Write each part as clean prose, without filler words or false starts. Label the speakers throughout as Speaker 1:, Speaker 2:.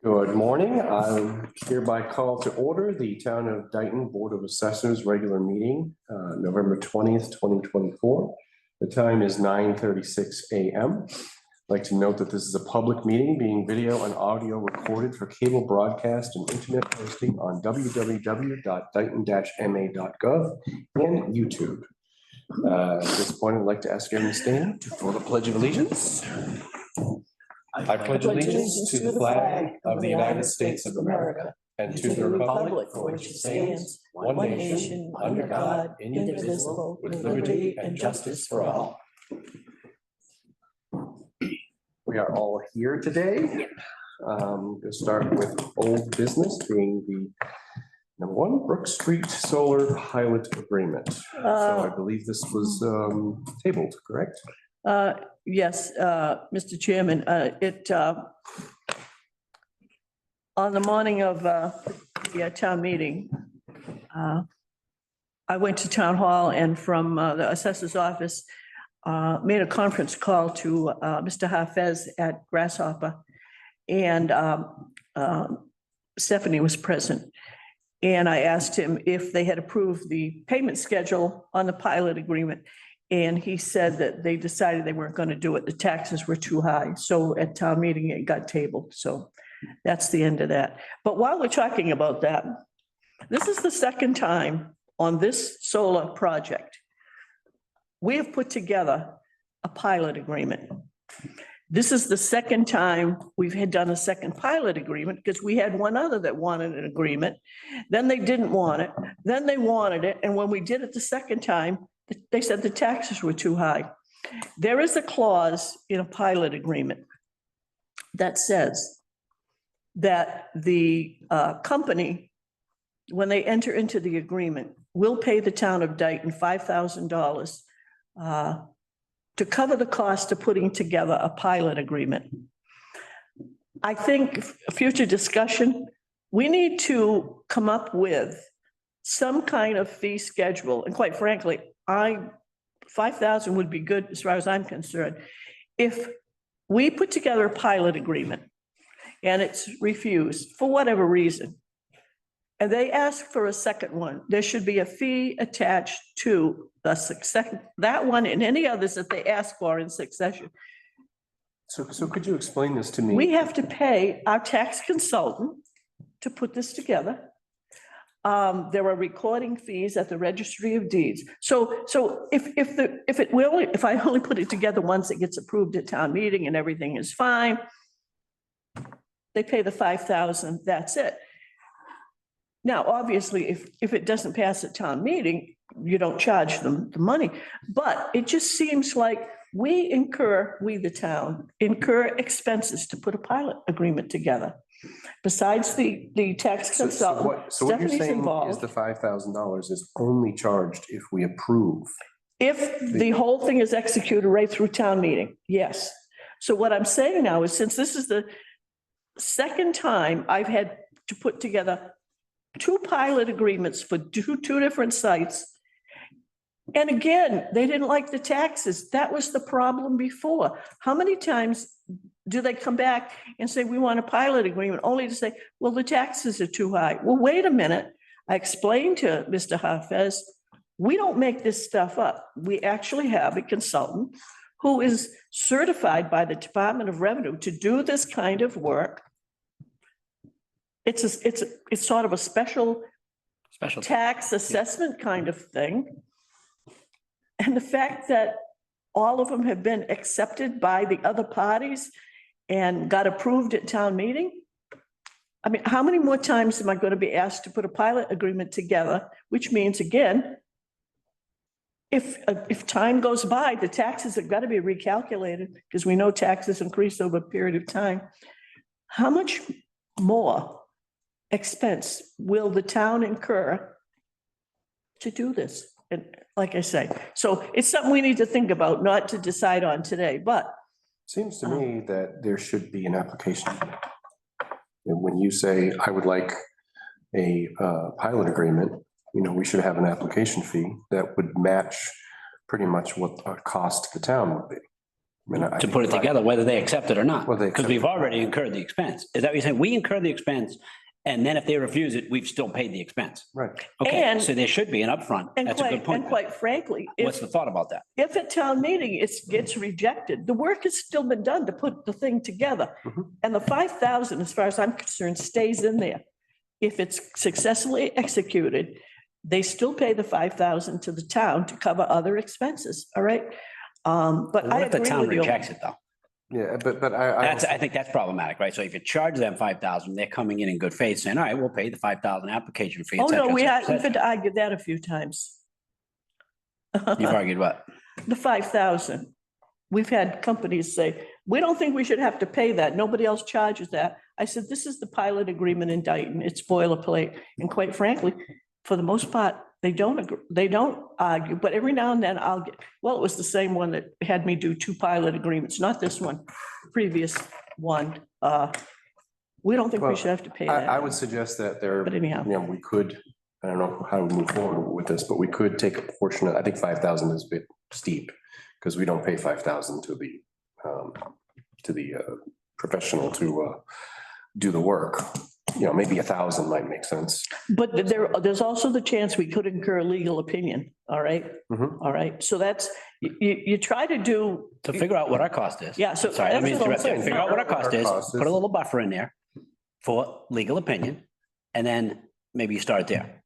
Speaker 1: Good morning. I hereby call to order the Town of Dayton Board of Assessors regular meeting, November 20th, 2024. The time is 9:36 a.m. I'd like to note that this is a public meeting being video and audio recorded for cable broadcast and internet posting on www.dayton-ma.gov and YouTube. At this point, I'd like to ask everyone to stand for the Pledge of Allegiance. I pledge allegiance to the flag of the United States of America and to the republic for which it stands, one nation, under God, indivisible, with liberty and justice for all. We are all here today. We'll start with old business being the number one, Brook Street Solar Pilot Agreement. So I believe this was tabled, correct?
Speaker 2: Yes, Mr. Chairman, on the morning of the town meeting, I went to town hall and from the assessor's office, made a conference call to Mr. Hafez at Grasshopper, and Stephanie was present. And I asked him if they had approved the payment schedule on the pilot agreement. And he said that they decided they weren't going to do it. The taxes were too high. So at town meeting, it got tabled. So that's the end of that. But while we're talking about that, this is the second time on this solar project we have put together a pilot agreement. This is the second time we've had done a second pilot agreement because we had one other that wanted an agreement. Then they didn't want it. Then they wanted it. And when we did it the second time, they said the taxes were too high. There is a clause in a pilot agreement that says that the company, when they enter into the agreement, will pay the town of Dayton $5,000 to cover the cost of putting together a pilot agreement. I think future discussion, we need to come up with some kind of fee schedule. And quite frankly, 5,000 would be good as far as I'm concerned. If we put together a pilot agreement and it's refused for whatever reason, and they ask for a second one, there should be a fee attached to the success, that one and any others that they ask for in succession.
Speaker 1: So could you explain this to me?
Speaker 2: We have to pay our tax consultant to put this together. There are recording fees at the Registry of Deeds. So if I only put it together once, it gets approved at town meeting and everything is fine, they pay the $5,000, that's it. Now, obviously, if it doesn't pass at town meeting, you don't charge them the money. But it just seems like we the town, incur expenses to put a pilot agreement together. Besides the tax consultant,
Speaker 1: so what you're saying is the $5,000 is only charged if we approve.
Speaker 2: If the whole thing is executed right through town meeting, yes. So what I'm saying now is, since this is the second time I've had to put together two pilot agreements for two different sites, and again, they didn't like the taxes. That was the problem before. How many times do they come back and say, we want a pilot agreement, only to say, well, the taxes are too high? Well, wait a minute. I explained to Mr. Hafez, we don't make this stuff up. We actually have a consultant who is certified by the Department of Revenue to do this kind of work. It's sort of a special tax assessment kind of thing. And the fact that all of them have been accepted by the other parties and got approved at town meeting. I mean, how many more times am I going to be asked to put a pilot agreement together? Which means, again, if time goes by, the taxes have got to be recalculated because we know taxes increase over a period of time. How much more expense will the town incur to do this? And like I say, so it's something we need to think about, not to decide on today, but.
Speaker 1: Seems to me that there should be an application. And when you say, I would like a pilot agreement, we should have an application fee that would match pretty much what our cost to the town would be.
Speaker 3: to put it together, whether they accept it or not.
Speaker 1: Well, they
Speaker 3: Because
Speaker 1: accept
Speaker 3: we've
Speaker 1: it.
Speaker 3: already incurred the expense. Is that what you're saying? We incur the expense, and then if they refuse it, we've still paid the expense.
Speaker 1: Right.
Speaker 3: Okay,
Speaker 2: And-
Speaker 3: so there should be an upfront.
Speaker 2: And
Speaker 3: That's a good point.
Speaker 2: quite frankly,
Speaker 3: What's
Speaker 2: if,
Speaker 3: the thought about that?
Speaker 2: if at town meeting it gets rejected, the work has still been done to put the thing together.
Speaker 1: Mhm.
Speaker 2: And the 5,000, as far as I'm concerned, stays in there. If it's successfully executed, they still pay the 5,000 to the town to cover other expenses, all right? But I
Speaker 3: What if the
Speaker 2: agree
Speaker 3: town
Speaker 2: with you.
Speaker 3: rejects it, though?
Speaker 1: Yeah, but I
Speaker 3: I think that's problematic, right? So if you charge them 5,000, they're coming in good faith saying, all right, we'll pay the 5,000 application fee. et
Speaker 2: Oh, no,
Speaker 3: cetera, et
Speaker 2: we've
Speaker 3: cetera, et
Speaker 2: had
Speaker 3: cetera.
Speaker 2: argued that a few times.
Speaker 3: You've argued what?
Speaker 2: The 5,000. We've had companies say, we don't think we should have to pay that. Nobody else charges that. I said, this is the pilot agreement in Dayton. It's boilerplate. And quite frankly, for the most part, they don't agree, they don't argue, but every now and then I'll get, well, it was the same one that had me do 2 pilot agreements, not this one, previous one. We don't think we
Speaker 1: Well,
Speaker 2: should have to pay
Speaker 1: I
Speaker 2: that.
Speaker 1: would suggest that there,
Speaker 2: But anyhow,
Speaker 1: you know, we could, I don't know how to move forward with this, but we could take a portion of, I think 5,000 is a bit steep. Because we don't pay 5,000 to the professional to do the work. You know, maybe 1,000 might make sense.
Speaker 2: but there's also the chance we could incur legal opinion, all right?
Speaker 1: Mhm.
Speaker 2: All right, so that's, you try to do,
Speaker 3: To figure out what our cost is.
Speaker 2: Yeah, so
Speaker 3: Sorry, I mean,
Speaker 2: that's what I'm saying.
Speaker 3: figure out what our cost is,
Speaker 1: Cost is.
Speaker 3: put a little buffer in there for legal opinion, and then maybe you start there.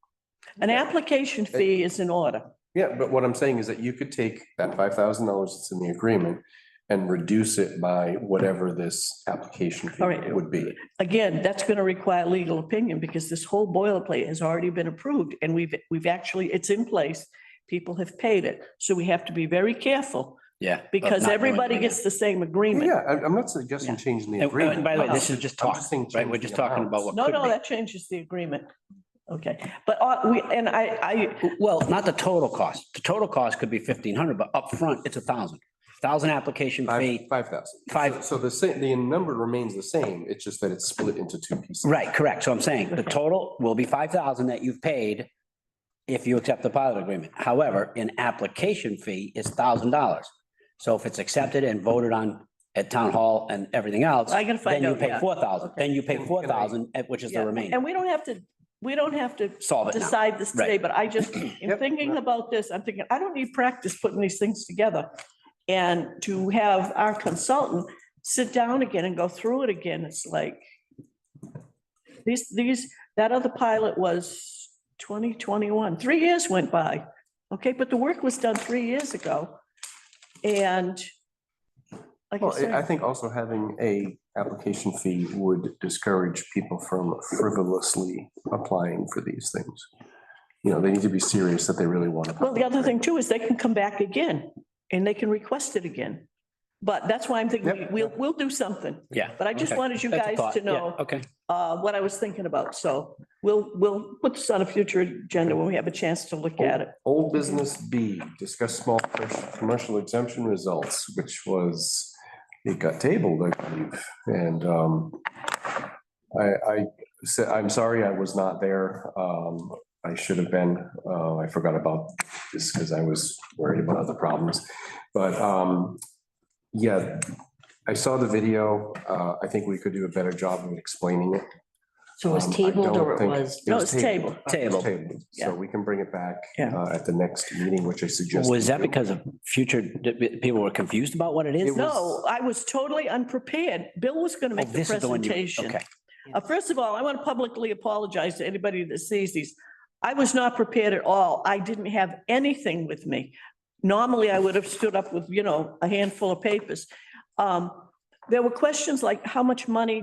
Speaker 2: an application fee is in order.
Speaker 1: Yeah, but what I'm saying is that you could take that $5,000 that's in the agreement and reduce it by whatever this application
Speaker 2: All
Speaker 1: fee
Speaker 2: right.
Speaker 1: would be.
Speaker 2: Again, that's going to require legal opinion because this whole boilerplate has already been approved and we've actually, it's in place. People have paid it. So we have to be very careful
Speaker 3: Yeah. of
Speaker 2: because
Speaker 3: not
Speaker 2: everybody
Speaker 3: doing
Speaker 2: gets the same agreement.
Speaker 1: Yeah, I'm not suggesting
Speaker 2: Yeah.
Speaker 1: changing the
Speaker 3: it.
Speaker 1: agreement.
Speaker 3: And by the way, this is just
Speaker 1: I'm
Speaker 3: talk,
Speaker 1: just saying
Speaker 3: right? We're
Speaker 1: change
Speaker 3: just
Speaker 1: the
Speaker 3: talking about
Speaker 1: amounts.
Speaker 3: what
Speaker 2: No,
Speaker 3: could
Speaker 2: no,
Speaker 3: be.
Speaker 2: that changes the agreement. Okay, but I,
Speaker 3: Well, not the total cost. The total cost could be 1,500, but upfront, it's 1,000. 1,000 application fee.
Speaker 1: 5,000.
Speaker 3: Five-
Speaker 1: So the number remains the same. It's just that it's split into 2 pieces.
Speaker 3: Right, correct. So I'm saying the
Speaker 2: Okay.
Speaker 3: total will be 5,000 that you've paid if you accept the pilot agreement. However, an application fee is $1,000. So if it's accepted and voted on at town hall and everything else,
Speaker 2: I gotta find
Speaker 3: then you
Speaker 2: out,
Speaker 3: pay
Speaker 2: yeah.
Speaker 3: 4,000.
Speaker 2: Okay.
Speaker 3: Then you pay
Speaker 1: Can I-
Speaker 3: 4,000, which is
Speaker 2: yeah,
Speaker 3: the remaining.
Speaker 2: and we don't have to
Speaker 3: Solve it now.
Speaker 2: decide this today,
Speaker 3: Right.
Speaker 2: but I just, in
Speaker 1: Yep.
Speaker 2: thinking about this, I'm thinking, I don't need practice putting these things together. And to have our consultant sit down again and go through it again, it's like, that other pilot was 2021, 3 years went by. Okay, but the work was done 3 years ago. And like I
Speaker 1: Well, I
Speaker 2: said,
Speaker 1: think also having a application fee would discourage people from frivolously applying for these things. You know, they need to be serious that they really want to.
Speaker 2: well, the other thing too is they can come back again and they can request it again. But that's why I'm thinking
Speaker 1: Yep.
Speaker 2: we'll do something.
Speaker 3: Yeah.
Speaker 2: But I just
Speaker 3: okay.
Speaker 2: wanted you
Speaker 3: That's a
Speaker 2: guys
Speaker 3: thought.
Speaker 2: to
Speaker 3: Yeah,
Speaker 2: know
Speaker 3: Okay.
Speaker 2: what I was thinking about. So we'll put this on a future agenda when we have a chance to look at it.
Speaker 1: Old business B, discuss small commercial exemption results, which was, it got tabled, I believe. And I said, I'm sorry, I was not there. I should have been. I forgot about this because I was worried about other problems. But yeah, I saw the video. I think we could do a better job of explaining it.
Speaker 4: So it was
Speaker 1: I
Speaker 4: tabled
Speaker 1: don't
Speaker 4: or it
Speaker 1: think-
Speaker 4: was?
Speaker 2: No, it's tabled.
Speaker 1: It was
Speaker 3: Table.
Speaker 1: tabled.
Speaker 2: Yeah.
Speaker 1: So we can bring it back
Speaker 2: Yeah.
Speaker 1: at the next meeting, which I suggest.
Speaker 3: Was
Speaker 1: we
Speaker 3: that
Speaker 1: do.
Speaker 3: because of future, people were confused about what it is?
Speaker 1: It was-
Speaker 2: No, I was totally unprepared. Bill was going to
Speaker 3: Oh,
Speaker 2: make the
Speaker 3: this is the one you-
Speaker 2: presentation.
Speaker 3: Okay.
Speaker 2: First of all, I want to publicly apologize to anybody that sees these. I was not prepared at all. I didn't have anything with me. Normally, I would have stood up with, a handful of papers. There were questions like, how much money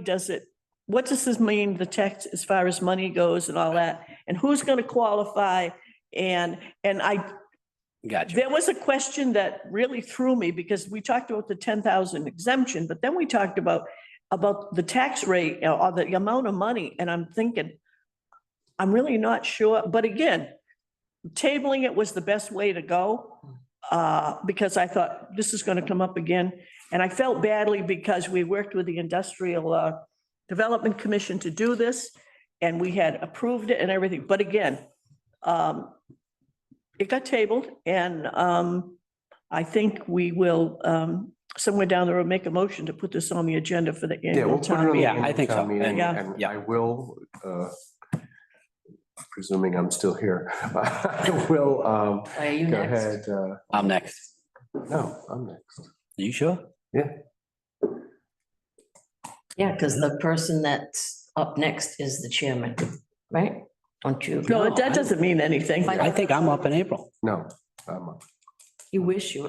Speaker 2: what does this mean, the text as far as money goes and all that? And who's going to qualify? And
Speaker 3: Gotcha.
Speaker 2: there was a question that really threw me because we talked about the 10,000 exemption, but then we talked about the tax rate or the amount of money. And I'm thinking, I'm really not sure. But again, tabling it was the best way to go because I thought this is going to come up again. And I felt badly because we worked with the Industrial Development Commission to do this and we had approved it and everything. But again, it got tabled and I think we will somewhere down the road, make a motion to put this on the agenda for the
Speaker 1: Yeah,
Speaker 2: annual
Speaker 1: we'll put it
Speaker 2: town
Speaker 1: on the
Speaker 2: meeting.
Speaker 3: Yeah, I
Speaker 1: annual
Speaker 3: think
Speaker 1: town
Speaker 3: so.
Speaker 1: meeting,
Speaker 2: Yeah.
Speaker 1: and
Speaker 3: Yeah.
Speaker 1: I will, presuming I'm still here, I will,
Speaker 4: Are you
Speaker 1: go
Speaker 4: next?
Speaker 1: ahead,
Speaker 3: I'm next.
Speaker 1: no, I'm next.
Speaker 3: Are you sure?
Speaker 4: Yeah, because the person that's up next is the chairman, right? Don't you?
Speaker 2: No,
Speaker 3: No,
Speaker 2: that doesn't mean anything.
Speaker 3: I think I'm up in April.
Speaker 1: No. I'm
Speaker 4: You wish you.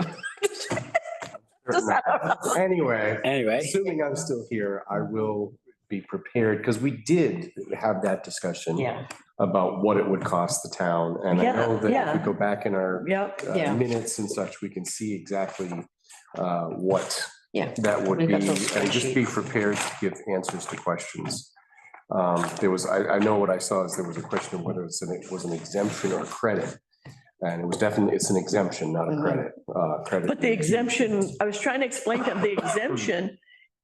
Speaker 1: Anyway,
Speaker 3: Anyway,
Speaker 1: assuming I'm still here, I will be prepared, because we did have that discussion
Speaker 4: Yeah,
Speaker 1: about what it would cost the town, and I
Speaker 2: Yeah,
Speaker 1: know that if we
Speaker 2: yeah.
Speaker 1: go back in our
Speaker 2: Yep,
Speaker 4: Yeah.
Speaker 1: minutes and such, we can see exactly what
Speaker 4: yeah.
Speaker 1: that would
Speaker 4: We've
Speaker 1: be,
Speaker 4: got those
Speaker 1: and just be
Speaker 4: spreadsheets.
Speaker 1: prepared to give answers to questions. There was, I know what I saw is there was a question of whether it was an exemption or a credit. And it was definitely, it's an exemption, not a
Speaker 4: Mhm.
Speaker 1: credit, credit.
Speaker 2: but the exemption, I was trying to explain to him the exemption,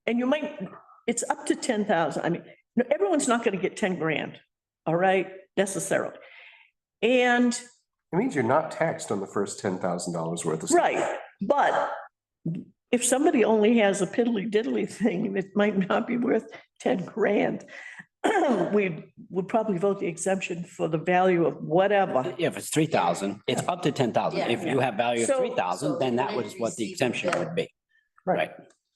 Speaker 2: and you might, it's up to 10,000. I mean, no, everyone's not gonna get 10 grand, all right, necessarily. And,
Speaker 1: It means you're not taxed on the first $10,000 worth of stuff.
Speaker 2: right, but if somebody only has a piddly diddly thing, it might not be worth 10 grand. We would probably vote the exemption for the value of whatever.
Speaker 3: if it's 3,000, it's up to 10,000. If you have value of
Speaker 2: So-
Speaker 3: 3,000, then that was
Speaker 4: So
Speaker 3: what the
Speaker 4: receive the
Speaker 3: exemption
Speaker 4: bill.
Speaker 3: would be.
Speaker 1: Right.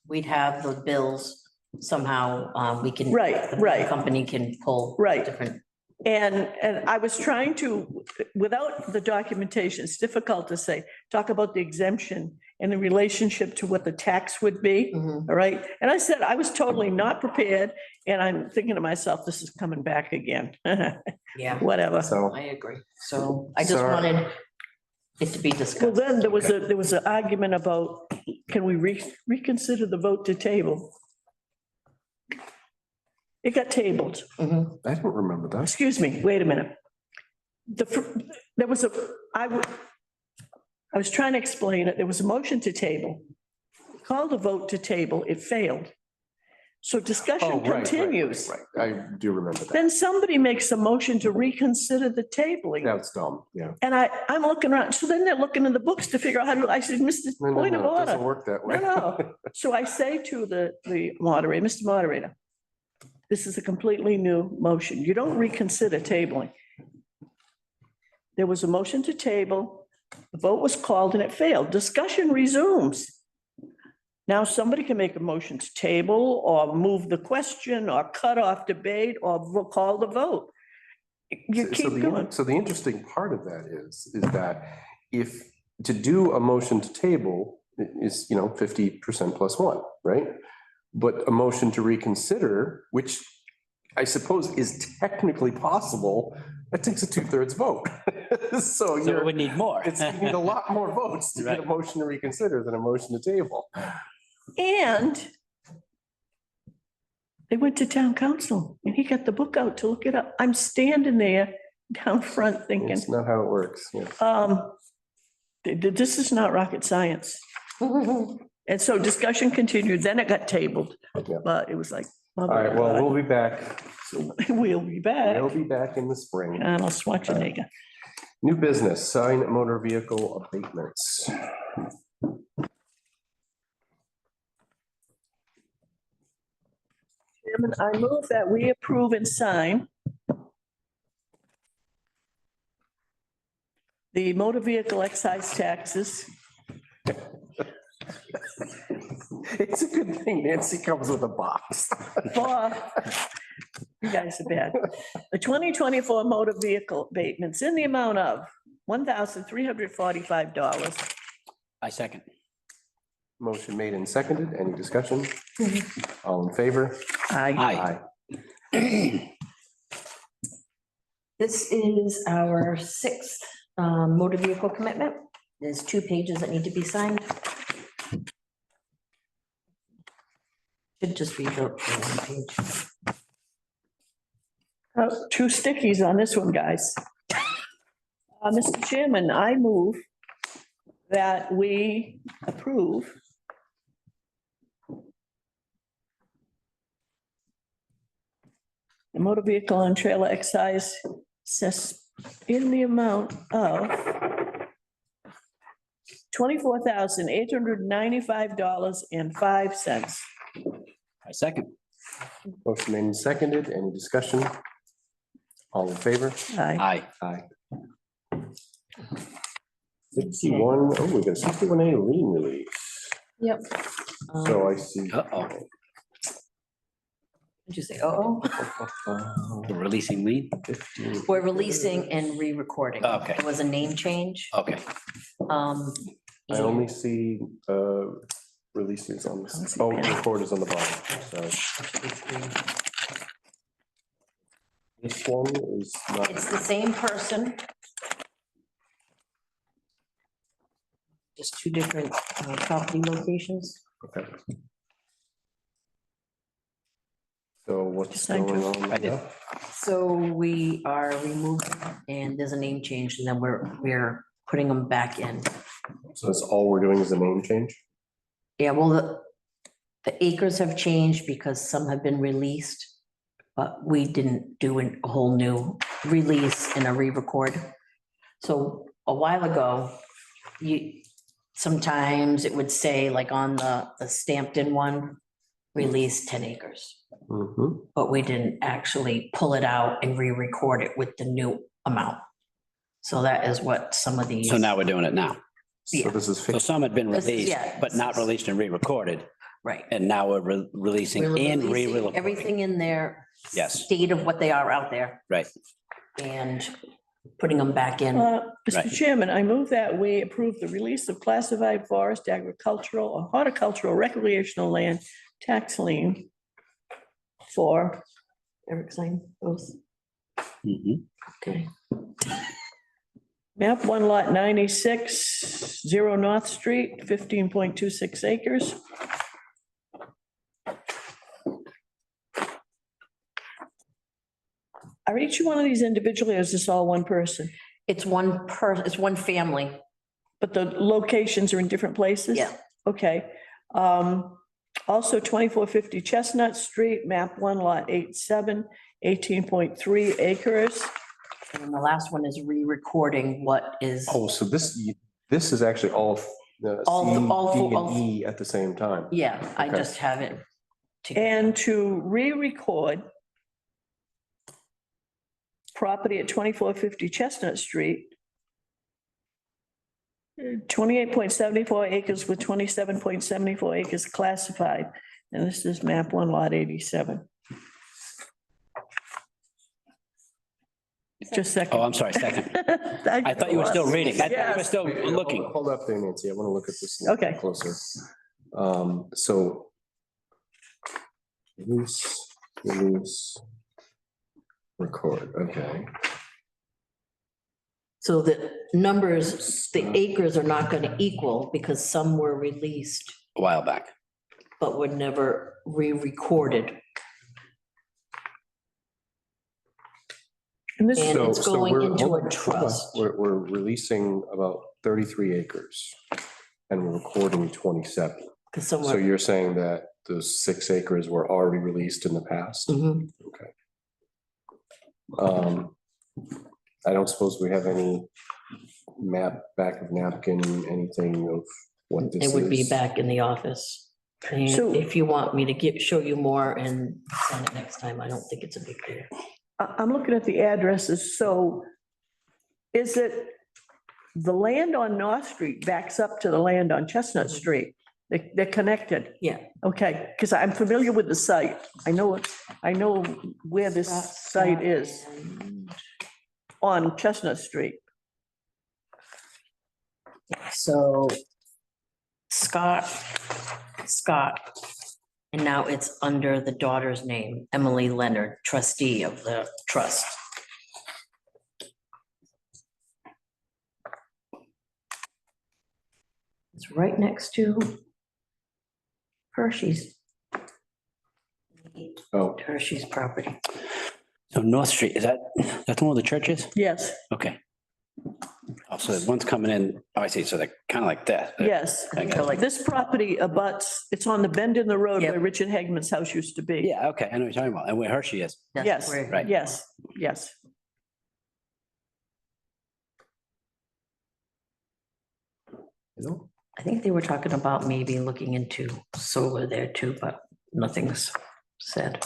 Speaker 4: We'd have the bills somehow, we can.
Speaker 2: Right,
Speaker 4: the
Speaker 2: right.
Speaker 4: Company can pull.
Speaker 2: Right.
Speaker 4: Different,
Speaker 2: And I was trying to, without the documentation, it's difficult to say, talk about the exemption and the relationship to what the tax would be,
Speaker 4: Mhm.
Speaker 2: all right? And I said, I was totally not prepared, and I'm thinking to myself, this is coming back again.
Speaker 4: yeah,
Speaker 2: Whatever.
Speaker 1: So,
Speaker 4: I agree. So I just
Speaker 1: Sorry.
Speaker 4: wanted it to be
Speaker 2: Well,
Speaker 4: discussed.
Speaker 2: then there was an argument about, can we reconsider the vote to table? It got tabled.
Speaker 4: Mhm.
Speaker 1: I don't remember that.
Speaker 2: Excuse me, wait a minute. There was I was trying to explain it. There was a motion to table. Called a vote to table, it failed. So
Speaker 1: Oh,
Speaker 2: discussion
Speaker 1: right, right,
Speaker 2: continues.
Speaker 1: right, right. I do remember that.
Speaker 2: Then somebody makes a motion to reconsider the tabling.
Speaker 1: That's dumb, yeah.
Speaker 2: And I'm looking around, so then they're looking in the books to figure out how to, I said, Mr.
Speaker 1: No, no,
Speaker 2: Point of
Speaker 1: no, it doesn't
Speaker 2: order.
Speaker 1: work that way.
Speaker 2: No, no. So I say to the moderator, Mr. Moderator, this is a completely new motion. You don't reconsider tabling. There was a motion to table, the vote was called and it failed. Discussion resumes. Now somebody can make a motion to table or move the question or cut off debate or call the vote. You
Speaker 1: So
Speaker 2: keep
Speaker 1: the-
Speaker 2: going.
Speaker 1: So the interesting part of that is that if, to do a motion to table is, 50% plus one, right? But a motion to reconsider, which I suppose is technically possible, that takes a 2/3 vote. So
Speaker 3: So
Speaker 1: you're,
Speaker 3: we need more.
Speaker 1: you need a lot more votes to get a
Speaker 3: Right.
Speaker 1: motion to reconsider than a motion to table.
Speaker 2: And they went to town council and he got the book out to look it up. I'm standing there down front thinking,
Speaker 1: It's not how it works, yeah.
Speaker 2: this is not rocket science. And so discussion continued, then it got tabled,
Speaker 1: Yeah.
Speaker 2: but it was like, oh
Speaker 1: All
Speaker 2: my
Speaker 1: right, well,
Speaker 2: God,
Speaker 1: we'll be back.
Speaker 2: we'll be back.
Speaker 1: We'll be back in the spring.
Speaker 2: Arnold Schwarzenegger.
Speaker 1: New business, sign motor vehicle abatements.
Speaker 2: Chairman, I move that we approve and sign the motor vehicle excise taxes.
Speaker 1: It's a good thing Nancy comes with a box.
Speaker 2: For, you guys are bad. The 2024 motor vehicle abatements in the amount of $1,345.
Speaker 3: I second.
Speaker 1: Motion made and seconded. Any discussion? All in favor?
Speaker 2: Aye.
Speaker 3: Aye.
Speaker 4: This is our sixth motor vehicle commitment. There's 2 pages that need to be signed. Should just be the one page.
Speaker 2: Two stickies on this one, guys. Mr. Chairman, I move that we approve the motor vehicle and trailer excise in the amount of $24,895.05.
Speaker 3: I second.
Speaker 1: Motion made and seconded. Any discussion? All in favor?
Speaker 2: Aye.
Speaker 3: Aye.
Speaker 1: Aye. 61, oh, we got a 61A lien release.
Speaker 4: Yep.
Speaker 1: So I see.
Speaker 3: Uh-oh.
Speaker 4: Did you say, oh,
Speaker 3: We're releasing lead?
Speaker 1: 15.
Speaker 4: we're releasing and re-recording.
Speaker 3: Okay.
Speaker 4: It was a name change.
Speaker 3: Okay.
Speaker 1: I only see releases on this. Oh, record is on the bottom. Sorry. This one is not.
Speaker 4: It's the same person. Just two different property locations.
Speaker 1: Okay. So what's
Speaker 2: Just sign
Speaker 1: going
Speaker 2: to-
Speaker 1: on?
Speaker 3: I did.
Speaker 1: now?
Speaker 4: So we are removing and there's a name change and then we're putting them back in.
Speaker 1: So that's all we're doing is a name change?
Speaker 4: Yeah, well, the acres have changed because some have been released, but we didn't do a whole new release and a re-record. So a while ago, sometimes it would say like on the stamped in one, release 10 acres.
Speaker 1: Mhm.
Speaker 4: But we didn't actually pull it out and re-record it with the new amount. So that is what some of these.
Speaker 3: So now we're doing it now.
Speaker 1: So
Speaker 4: Yeah.
Speaker 1: this is
Speaker 3: So
Speaker 1: fixed.
Speaker 3: some had been
Speaker 4: This is-
Speaker 3: released,
Speaker 4: yeah,
Speaker 3: but
Speaker 4: this
Speaker 3: not
Speaker 4: is-
Speaker 3: released and re-recorded,
Speaker 4: Right.
Speaker 3: and now we're releasing
Speaker 4: We're
Speaker 3: and
Speaker 4: releasing
Speaker 3: re-recording.
Speaker 4: everything in their
Speaker 3: Yes.
Speaker 4: state of what they are out there
Speaker 3: Right.
Speaker 4: and putting them back in.
Speaker 2: Mr.
Speaker 3: Right.
Speaker 2: Chairman, I move that we approve the release of classified forest, agricultural, or horticultural recreational land tax lien for Eric sign both.
Speaker 3: Mhm.
Speaker 4: Okay.
Speaker 2: Map 1 lot 96, 0 North Street, 15.26 acres. Are each one of these individually, or is this all one person?
Speaker 4: It's it's one family.
Speaker 2: But the locations are in different places?
Speaker 4: Yeah.
Speaker 2: Okay. Also 2450 Chestnut Street, map 1 lot 87, 18.3 acres.
Speaker 4: And then the last one is re-recording what is,
Speaker 1: Oh, so this is actually all
Speaker 4: All-
Speaker 1: C,
Speaker 4: all
Speaker 1: D,
Speaker 4: four-
Speaker 1: and E at the same time.
Speaker 4: yeah, I
Speaker 1: Okay.
Speaker 4: just have it.
Speaker 2: And to re-record property at 2450 Chestnut Street, 28.74 acres with 27.74 acres classified. And this is map 1 lot 87. Just a second.
Speaker 3: Oh, I'm sorry, second. I thought you were still reading. I thought you were
Speaker 2: Yes.
Speaker 3: still looking.
Speaker 1: Hold up there, Nancy. I want to look at this a little
Speaker 2: Okay.
Speaker 1: bit closer. So release, record, okay.
Speaker 4: So the numbers, the acres are not going to equal because some were released,
Speaker 3: A while back.
Speaker 4: but were never re-recorded.
Speaker 2: And this,
Speaker 4: And it's
Speaker 1: So
Speaker 4: going
Speaker 1: we're-
Speaker 4: into a
Speaker 1: hold on.
Speaker 4: trust.
Speaker 1: We're releasing about 33 acres and we're recording 27.
Speaker 4: Because some
Speaker 1: So
Speaker 4: were.
Speaker 1: you're saying that those 6 acres were already released in the past?
Speaker 4: Mhm.
Speaker 1: I don't suppose we have any back of napkin, anything of what this
Speaker 4: It
Speaker 1: is?
Speaker 4: would be back in the office. And
Speaker 2: So-
Speaker 4: if you want me to show you more and sign it next time, I don't think it's a big deal.
Speaker 2: I'm looking at the addresses, so is it the land on North Street backs up to the land on Chestnut Street? They're connected?
Speaker 4: Yeah.
Speaker 2: Okay, because I'm familiar with the site. I know where this site is on Chestnut Street.
Speaker 4: So Scott, and now it's under the daughter's name, Emily Leonard, trustee of the trust. It's right next to Hershey's.
Speaker 1: Oh,
Speaker 4: Hershey's property.
Speaker 3: So North Street, that's one of the churches?
Speaker 2: Yes,
Speaker 3: Okay. Oh, so one's coming in, oh, I see, so they're kind of like that.
Speaker 2: yes.
Speaker 3: Okay.
Speaker 4: Like,
Speaker 2: This property abuts, it's on the bend in the road
Speaker 4: Yep.
Speaker 2: where Richard Hagman's house used to be.
Speaker 3: Yeah, okay, I know what you're talking about, and where Hershey is.
Speaker 4: that's
Speaker 2: Yes,
Speaker 4: where-
Speaker 3: right.
Speaker 2: yes, yes.
Speaker 1: No?
Speaker 4: I think they were talking about maybe looking into solar there too, but nothing's said.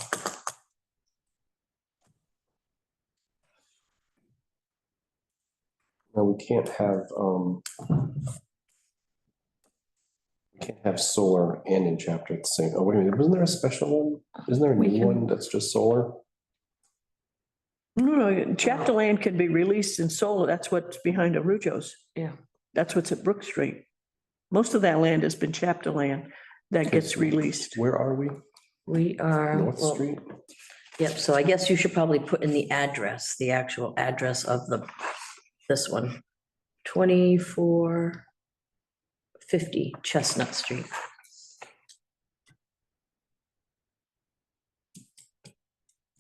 Speaker 1: No, we can't have solar and in chapter at the same, oh, wait a minute, wasn't there a special one? Isn't there a
Speaker 4: We
Speaker 1: new
Speaker 4: can-
Speaker 1: one that's just solar?
Speaker 2: No, chapter land can be released in solar. That's what's behind Arujo's.
Speaker 4: Yeah.
Speaker 2: That's what's at Brook Street. Most of that land has been chapter land that gets released.
Speaker 1: Where are we?
Speaker 4: We are.
Speaker 1: North
Speaker 4: well,
Speaker 1: Street?
Speaker 4: Yep, so I guess you should probably put in the address, the actual address of this one. 2450 Chestnut Street.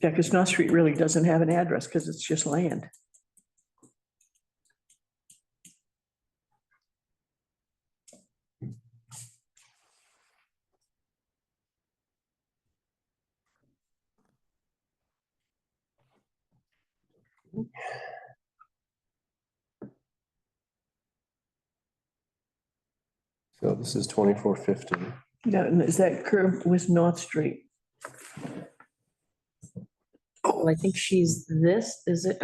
Speaker 2: Yeah, because North Street really doesn't have an address because it's just land.
Speaker 1: So this is 2450.
Speaker 2: Yeah, and is that curve with North Street?
Speaker 4: Oh, I think she's this, is it,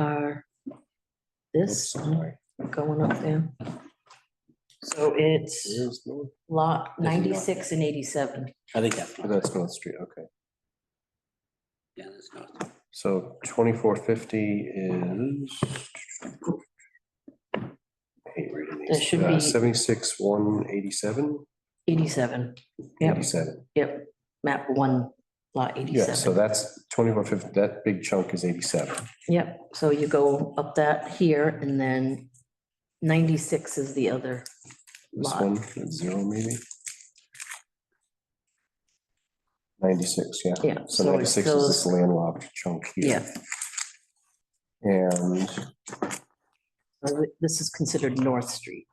Speaker 4: this
Speaker 1: Sorry.
Speaker 4: going up there? So it's
Speaker 1: Where's North?
Speaker 4: lot 96 and 87.
Speaker 3: I think that's.
Speaker 1: Oh, that's North Street, okay.
Speaker 3: Yeah, that's not.
Speaker 1: So 2450 is. I hate reading these.
Speaker 4: There should be-
Speaker 1: 76, 187,
Speaker 4: 87, yep,
Speaker 1: 87.
Speaker 4: yep, map 1, lot
Speaker 1: Yeah,
Speaker 4: 87.
Speaker 1: so that's 2450, that big chunk is 87.
Speaker 4: Yep, so you go up that here and then 96 is the other
Speaker 1: This
Speaker 4: lot.
Speaker 1: one, is 0 maybe? 96, yeah.
Speaker 4: Yeah,
Speaker 1: So
Speaker 4: so
Speaker 1: 96
Speaker 4: it's
Speaker 1: is this
Speaker 4: those-
Speaker 1: landlocked chunk here.
Speaker 4: Yeah,
Speaker 1: And
Speaker 4: so this is considered North Street.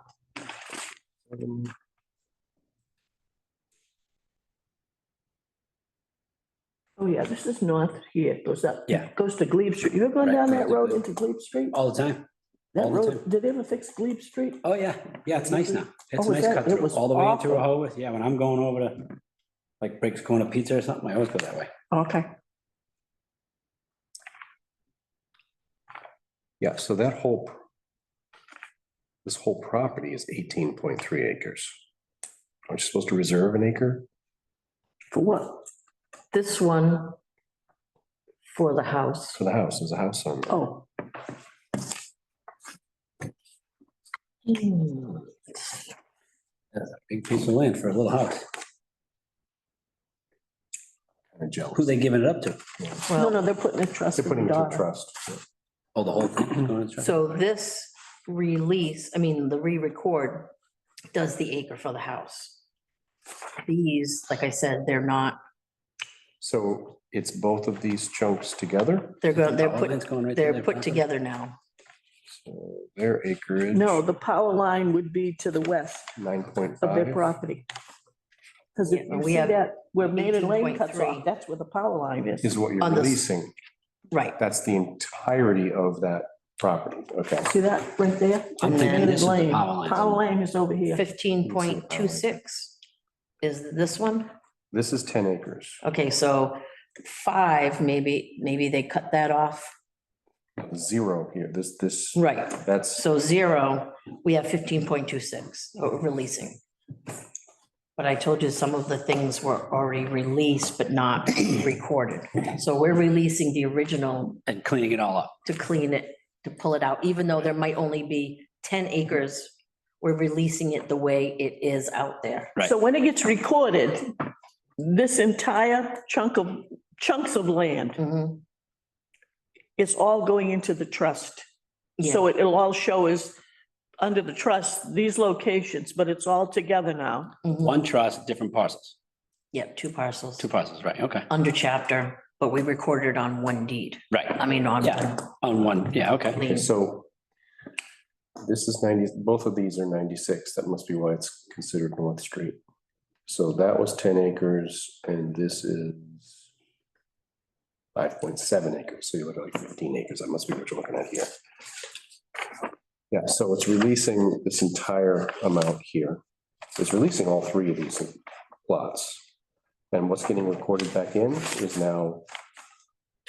Speaker 2: Oh, yeah, this is north here. It goes up.
Speaker 3: Yeah.
Speaker 2: Goes to Glebe Street. You ever gone
Speaker 3: Right,
Speaker 2: down that
Speaker 3: goes to
Speaker 2: road
Speaker 3: Glebe.
Speaker 2: into Glebe Street?
Speaker 3: All the time.
Speaker 2: That
Speaker 3: all the
Speaker 2: road,
Speaker 3: time.
Speaker 2: did they ever fix Glebe Street?
Speaker 3: Oh, yeah. Yeah, it's nice now. It's
Speaker 2: Oh, was
Speaker 3: nice
Speaker 2: that-
Speaker 3: cut
Speaker 2: it
Speaker 3: through,
Speaker 2: was
Speaker 3: all the way into
Speaker 2: awful.
Speaker 3: Rehoboth. Yeah, when I'm going over to like Briggs Corner Pizza or something, I always go that way.
Speaker 2: Okay.
Speaker 1: yeah, so this whole property is 18.3 acres. Aren't you supposed to reserve an acre?
Speaker 2: For what?
Speaker 4: This one for the house.
Speaker 1: For the house, there's a house on there.
Speaker 2: Oh,
Speaker 4: Hmm.
Speaker 3: That's a big piece of land for a little house.
Speaker 1: Kind of jealous.
Speaker 3: Who they giving it up to?
Speaker 2: no,
Speaker 4: Well,
Speaker 2: no, they're putting a trust
Speaker 1: They're
Speaker 2: in
Speaker 1: putting
Speaker 2: the
Speaker 1: it to a
Speaker 2: daughter.
Speaker 1: trust.
Speaker 3: Oh, the whole thing is going to trust?
Speaker 4: so this release, I mean, the re-record does the acre for the house. These, like I said, they're not,
Speaker 1: So it's both of these chunks together?
Speaker 4: they're going,
Speaker 3: All of it's going right through
Speaker 4: they're
Speaker 3: their
Speaker 4: put
Speaker 3: property?
Speaker 4: together now.
Speaker 1: So their acreage.
Speaker 2: No, the power line would be to the west of their
Speaker 1: 9.5.
Speaker 2: property. Because
Speaker 4: Yeah,
Speaker 2: if
Speaker 4: but
Speaker 2: you
Speaker 4: we
Speaker 2: see
Speaker 4: have
Speaker 2: that, where Maiden Lane cuts
Speaker 4: 18.3.
Speaker 2: off, that's where the power line is.
Speaker 1: Is what you're
Speaker 4: On this-
Speaker 1: releasing.
Speaker 4: Right,
Speaker 1: That's the entirety of that property. Okay.
Speaker 2: See that right there?
Speaker 3: I'm
Speaker 4: And
Speaker 3: thinking
Speaker 4: then
Speaker 3: this is the
Speaker 2: Lane.
Speaker 3: power line.
Speaker 2: Power line is over here.
Speaker 4: 15.26 is this one.
Speaker 1: This is 10 acres.
Speaker 4: Okay, so 5, maybe they cut that off.
Speaker 1: 0 here. This,
Speaker 4: Right,
Speaker 1: that's,
Speaker 4: so 0, we have 15.26 releasing. But I told you some of the things were already released but not recorded. So we're releasing the original
Speaker 3: And cleaning it all up.
Speaker 4: to clean it, to pull it out, even though there might only be 10 acres. We're releasing it the way it is out there.
Speaker 3: Right.
Speaker 2: So when it gets recorded, this entire chunks of land,
Speaker 4: Mhm.
Speaker 2: it's all going into the trust. So it'll all show as under the trust, these locations, but it's all together now.
Speaker 4: Mhm.
Speaker 3: One trust, different parcels.
Speaker 4: Yep, 2 parcels,
Speaker 3: Two parcels, right, okay.
Speaker 4: under chapter, but we recorded on 1 deed.
Speaker 3: Right,
Speaker 4: I mean, on
Speaker 3: Yeah. on one, yeah, okay.
Speaker 1: okay,
Speaker 4: lien.
Speaker 1: so this is 90, both of these are 96. That must be why it's considered North Street. So that was 10 acres and this is 5.7 acres. So you look at like 15 acres. That must be what you're looking at here. Yeah, so it's releasing this entire amount here. is releasing all three of these plots. And what's getting recorded back in is now,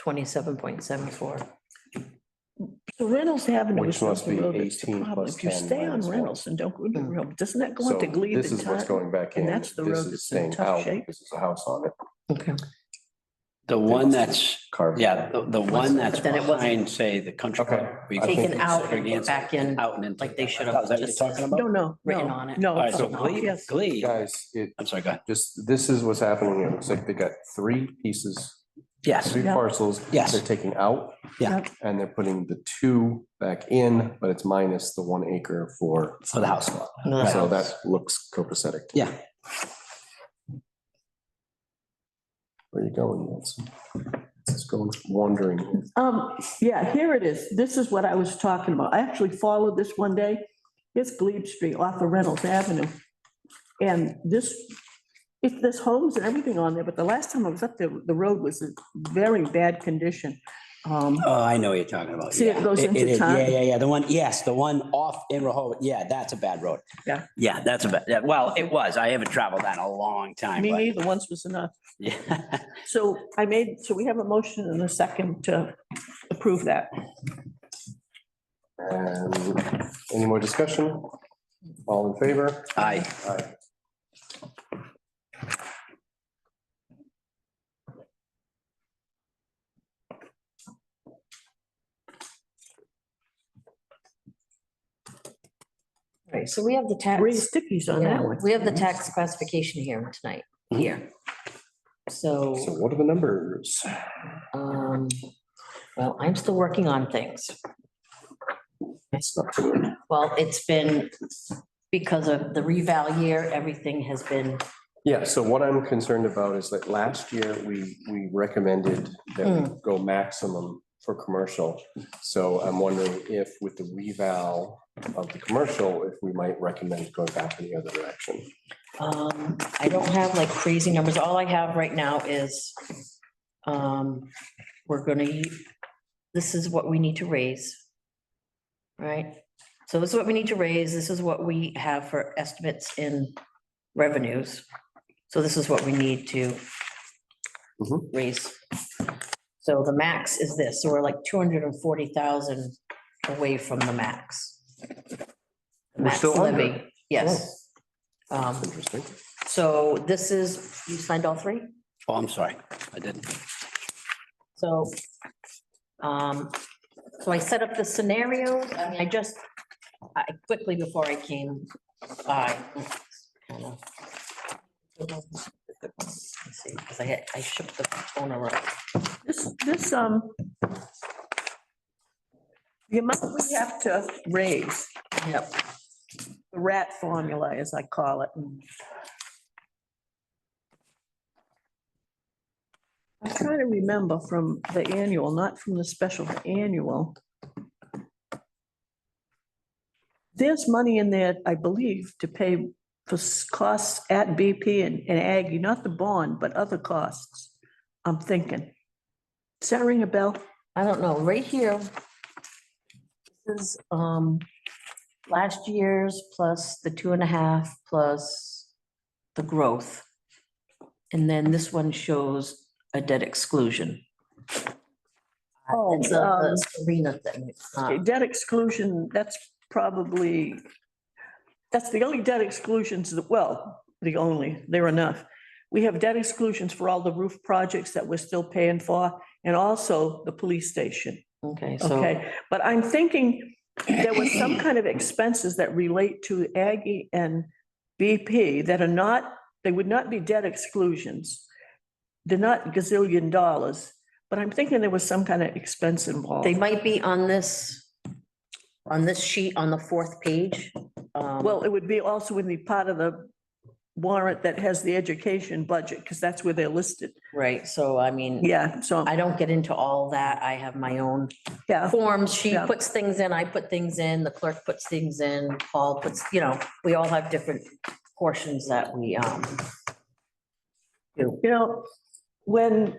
Speaker 4: 27.74.
Speaker 2: The Reynolds Avenue
Speaker 1: Which
Speaker 2: is not
Speaker 1: must
Speaker 2: the
Speaker 1: be
Speaker 2: road that's the
Speaker 1: 18
Speaker 2: problem.
Speaker 1: plus
Speaker 2: If you
Speaker 1: 10
Speaker 2: stay on
Speaker 1: minus one.
Speaker 2: Reynolds and don't go to the road, doesn't that go
Speaker 1: so
Speaker 2: into Glebe
Speaker 1: this
Speaker 2: and
Speaker 1: is what's
Speaker 2: Taunton?
Speaker 1: going back in.
Speaker 2: And that's the
Speaker 1: This
Speaker 2: road
Speaker 1: is
Speaker 2: that's in
Speaker 1: staying
Speaker 2: tough
Speaker 1: out
Speaker 2: shape.
Speaker 1: because there's a house on it.
Speaker 4: Okay.
Speaker 3: The one that's,
Speaker 1: Carved.
Speaker 3: yeah, the one that's
Speaker 4: Then it wasn't-
Speaker 3: behind, say, the country.
Speaker 1: Okay.
Speaker 3: club, we
Speaker 1: Taken
Speaker 3: put
Speaker 4: out and put
Speaker 3: Segregated
Speaker 4: back in,
Speaker 3: out and into.
Speaker 4: like they should have
Speaker 3: Oh, is that what you're
Speaker 4: just
Speaker 3: talking about?
Speaker 2: No, no,
Speaker 4: written
Speaker 2: no,
Speaker 4: on it.
Speaker 2: no.
Speaker 3: All right, so
Speaker 2: no,
Speaker 3: Glebe,
Speaker 2: yes.
Speaker 3: Glebe,
Speaker 1: Guys,
Speaker 3: I'm sorry, go ahead.
Speaker 1: just, this is what's happening. It looks like they got three pieces,
Speaker 3: Yes,
Speaker 1: three
Speaker 2: Yeah.
Speaker 1: parcels.
Speaker 3: Yes.
Speaker 1: They're taking out.
Speaker 3: Yeah.
Speaker 1: And they're putting the two back in, but it's minus the 1 acre for.
Speaker 3: for the house lot.
Speaker 4: The
Speaker 1: So
Speaker 4: house.
Speaker 1: that looks copacetic.
Speaker 3: Yeah.
Speaker 1: Where are you going, Nancy? It's going wandering.
Speaker 2: Yeah, here it is. This is what I was talking about. I actually followed this one day. It's Glebe Street off of Reynolds Avenue. And there's homes and everything on there, but the last time I was up there, the road was in very bad condition.
Speaker 3: Oh, I know what you're talking about.
Speaker 2: See, it
Speaker 3: yeah.
Speaker 2: goes into
Speaker 3: is.
Speaker 2: town.
Speaker 3: Yeah. The one, yes, the one off in Rehoboth. Yeah, that's a bad road.
Speaker 2: Yeah.
Speaker 3: Yeah, that's a bad, yeah, well, it was. I haven't traveled that in a long time.
Speaker 2: Me
Speaker 3: but-
Speaker 2: neither, once was enough.
Speaker 3: Yeah.
Speaker 2: So we have a motion and a second to approve that.
Speaker 1: And any more discussion? All in favor?
Speaker 3: Aye.
Speaker 1: Aye.
Speaker 4: Right, so we have the
Speaker 2: Three
Speaker 4: tax,
Speaker 2: stickies on that one.
Speaker 4: we have the tax classification hearing tonight, here.
Speaker 1: So
Speaker 4: So,
Speaker 1: what are the numbers?
Speaker 4: well, I'm still working on things. Well, it's been, because of the reval year, everything has been,
Speaker 1: Yeah, so what I'm concerned about is that last year we recommended that we go maximum for commercial. So I'm wondering if with the reval of the commercial, if we might recommend going back in the other direction.
Speaker 4: I don't have like crazy numbers. All I have right now is, we're gonna, this is what we need to raise. Right? So this is what we need to raise. This is what we have for estimates in revenues. So this is what we need to raise. So the max is this. So we're like 240,000 away from the max.
Speaker 1: We're
Speaker 4: Max
Speaker 1: still under.
Speaker 4: levy, yes.
Speaker 1: Interesting.
Speaker 4: So this is, you signed all three?
Speaker 3: Oh, I'm sorry. I didn't.
Speaker 4: So, so I set up the scenarios. I mean, I quickly before I came by. kind of- Let's see, because I shook the phone around.
Speaker 2: This, the amount we have to raise,
Speaker 4: Yep.
Speaker 2: the rat formula, as I call it. I'm trying to remember from the annual, not from the special, the annual. There's money in there, I believe, to pay for costs at BP and Aggie, not the bond, but other costs. I'm thinking. Does that ring a bell?
Speaker 4: I don't know, right here. This is, last year's plus the 2.5 plus the growth. And then this one shows a debt exclusion.
Speaker 2: Oh,
Speaker 4: It's a Serena thing. It's not-
Speaker 2: Okay, debt exclusion, that's probably, that's the only debt exclusions, they're enough. We have debt exclusions for all the roof projects that we're still paying for, and also the police station,
Speaker 4: Okay, so,
Speaker 2: okay? But I'm thinking there was some kind of expenses that relate to Aggie and BP that are not, they would not be debt exclusions. They're not gazillion dollars, but I'm thinking there was some kind of expense involved.
Speaker 4: they might be on this sheet on the fourth page.
Speaker 2: Well, it would be also in the part of the warrant that has the education budget, because that's where they're listed.
Speaker 4: Right, so I mean,
Speaker 2: Yeah, so,
Speaker 4: I don't get into all that. I have my own
Speaker 2: yeah,
Speaker 4: forms. She
Speaker 2: Yeah.
Speaker 4: puts things in, I put things in, the clerk puts things in, Paul puts, we all have different portions that we, do.
Speaker 2: when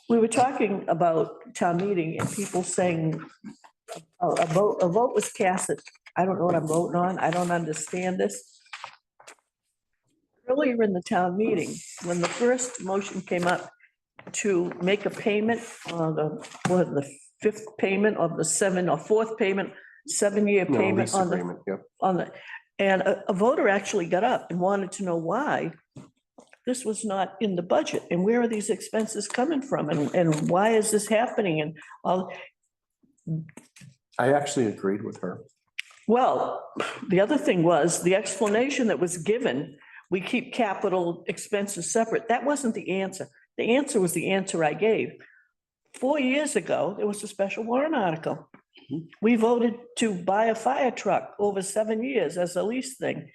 Speaker 2: we were talking about town meeting and people saying a vote was cast that, I don't know what I'm voting on, I don't understand this. earlier in the town meeting, when the first motion came up to make a payment on the fifth payment of the seven or fourth payment, 7-year
Speaker 1: No,
Speaker 2: payment
Speaker 1: lease
Speaker 2: on the
Speaker 1: agreement, yep.
Speaker 2: and a voter actually got up and wanted to know why this was not in the budget and where are these expenses coming from and why is this happening and all.
Speaker 1: I actually agreed with her.
Speaker 2: Well, the other thing was the explanation that was given, we keep capital expenses separate. That wasn't the answer. The answer was the answer I gave. 4 years ago, there was a special warrant article. We voted to buy a fire truck over 7 years as a lease thing.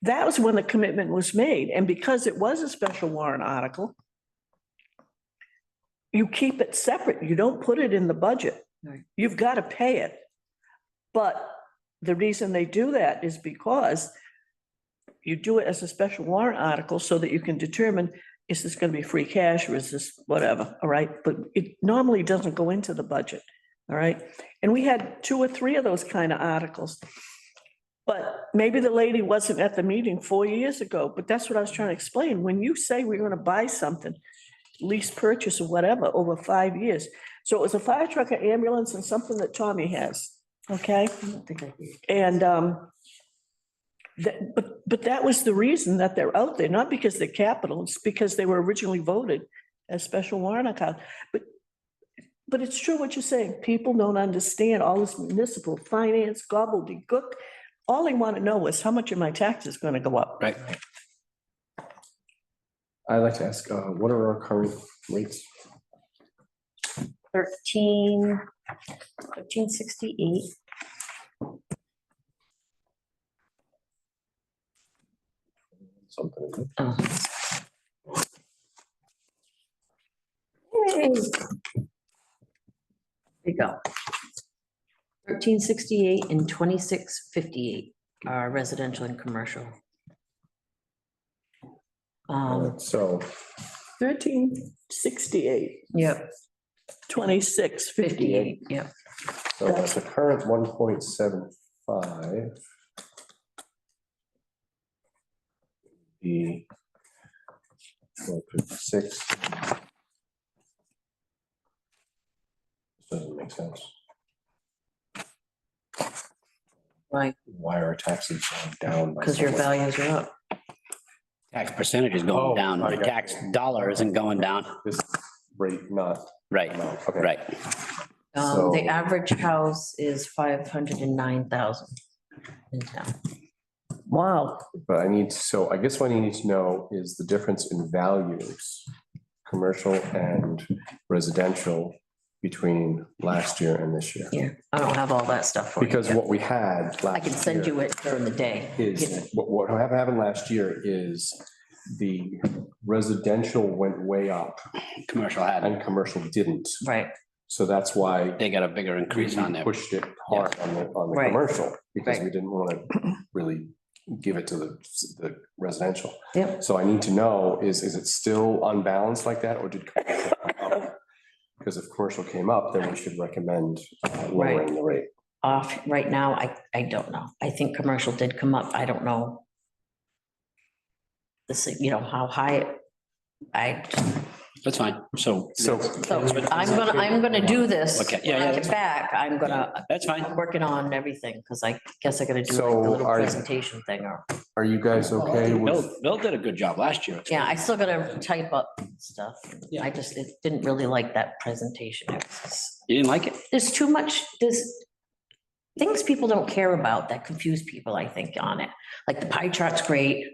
Speaker 2: That was when the commitment was made. And because it was a special warrant article, you keep it separate. You don't put it in the budget.
Speaker 4: Right.
Speaker 2: You've got to pay it. But the reason they do that is because you do it as a special warrant article so that you can determine, is this going to be free cash or is this whatever, all right? But it normally doesn't go into the budget, all right? And we had 2 or 3 of those kind of articles. But maybe the lady wasn't at the meeting 4 years ago, but that's what I was trying to explain. When you say we're going to buy something, lease purchase or whatever, over 5 years. So it was a fire truck, an ambulance, and something that Tommy has, okay?
Speaker 4: I don't think I did.
Speaker 2: And but that was the reason that they're out there, not because they're capital, it's because they were originally voted as special warrant account. But it's true what you're saying. People don't understand all this municipal finance gobbledygook. All they want to know is how much of my tax is going to go up.
Speaker 3: Right.
Speaker 1: I'd like to ask, what are our current rates?
Speaker 4: 1368.
Speaker 1: Something.
Speaker 4: Oh. Yay. There you go. 1368 and 2658 are residential and commercial.
Speaker 1: So
Speaker 2: 1368,
Speaker 4: Yep,
Speaker 2: 2658.
Speaker 4: 58, yep.
Speaker 1: so that's a current 1.75. The 6. Doesn't make sense.
Speaker 4: Right,
Speaker 1: Why are our taxes going down? by
Speaker 4: because
Speaker 1: so
Speaker 4: your
Speaker 1: much?
Speaker 4: values are up.
Speaker 3: Tax percentage is
Speaker 1: Oh,
Speaker 3: going down.
Speaker 1: I
Speaker 3: The
Speaker 1: got
Speaker 3: tax dollar isn't going down.
Speaker 1: This rate, not
Speaker 3: Right,
Speaker 1: amount. Okay.
Speaker 3: right.
Speaker 4: The
Speaker 1: So-
Speaker 4: average house is 509,000 in town.
Speaker 2: Wow.
Speaker 1: But so I guess what I need to know is the difference in values, commercial and residential, between last year and this year.
Speaker 4: Yeah, I don't have all that stuff for you.
Speaker 1: Because what we had last
Speaker 4: I can send
Speaker 1: year
Speaker 4: you it during the day.
Speaker 1: is, what happened last year is the residential went way up
Speaker 3: Commercial had,
Speaker 1: and commercial didn't.
Speaker 4: Right,
Speaker 1: So that's why
Speaker 3: they got a bigger increase on
Speaker 1: we
Speaker 3: there.
Speaker 1: pushed it hard on the
Speaker 4: Right.
Speaker 1: commercial, because
Speaker 4: Right.
Speaker 1: we didn't want to really give it to the residential.
Speaker 4: yep.
Speaker 1: So I need to know, is it still unbalanced like that, or did commercial come up? Because if commercial came up, then we should recommend lowering the rate.
Speaker 4: Off right now, I don't know. I think commercial did come up. I don't know. This, how high
Speaker 3: That's fine. So.
Speaker 1: So
Speaker 4: I'm gonna do this.
Speaker 3: Okay, yeah,
Speaker 4: When
Speaker 3: yeah,
Speaker 4: I
Speaker 3: that's
Speaker 4: get back, I'm gonna,
Speaker 3: That's fine.
Speaker 4: I'm working on everything, because I guess I gotta do like
Speaker 1: So
Speaker 4: the little
Speaker 1: are-
Speaker 4: presentation thing, or,
Speaker 1: are you guys okay with,
Speaker 3: Bill did a good job last year.
Speaker 4: yeah, I still gotta type up stuff.
Speaker 3: Yeah.
Speaker 4: It didn't really like that presentation. It was just-
Speaker 3: You didn't like it?
Speaker 4: There's too much, there's things people don't care about that confuse people, I think, on it. Like the pie chart's great,